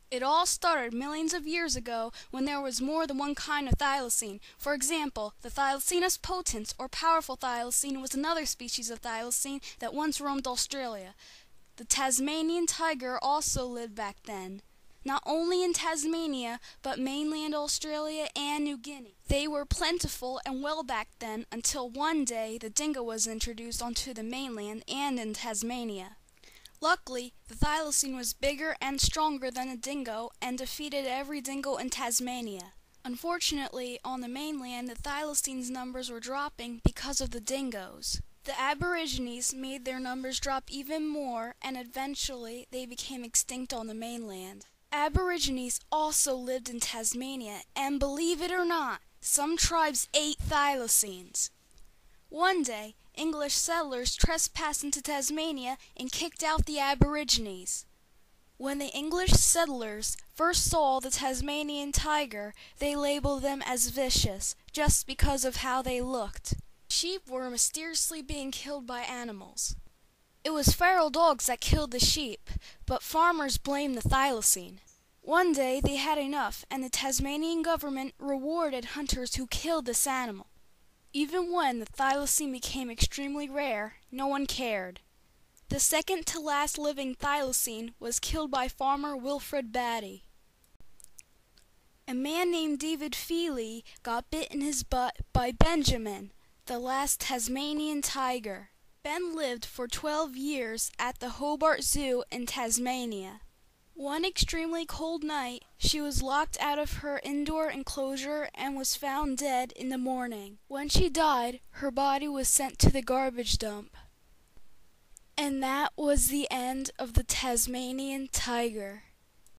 It all started millions of years ago when there was more than one kind of thylacine. For example, the Thylacinus potens, or powerful thylacine, was another species of thylacine that once roamed Australia. The Tasmanian tiger also lived back then, not only in Tasmania, but mainland Australia and New Guinea. They were plentiful and well back then until one day the dingo was introduced onto the mainland and in Tasmania. Luckily, the thylacine was bigger and stronger than the dingo and defeated every dingo in Tasmania. Unfortunately, on the mainland, the thylacine's numbers were dropping because of the dingoes. The Aborigines made their numbers drop even more, and eventually they became extinct on the mainland. Aborigines also lived in Tasmania, and believe it or not, some tribes ate thylacines. One day, English settlers trespassed into Tasmania and kicked out the Aborigines. When the English settlers first saw the Tasmanian tiger, they labeled them as vicious, just because of how they looked. Sheep were mysteriously being killed by animals. It was feral dogs that killed the sheep, but farmers blamed the thylacine. One day they had enough, and the Tasmanian government rewarded hunters who killed this animal. Even when the thylacine became extremely rare, no one cared. The second to last living thylacine was killed by farmer Wilfred Batty. A man named David Feely got bit in his butt by Benjamin, the last Tasmanian tiger. Ben lived for 12 years at the Hobart Zoo in Tasmania. One extremely cold night, she was locked out of her indoor enclosure and was found dead in the morning. When she died, her body was sent to the garbage dump. And that was the end of the Tasmanian tiger.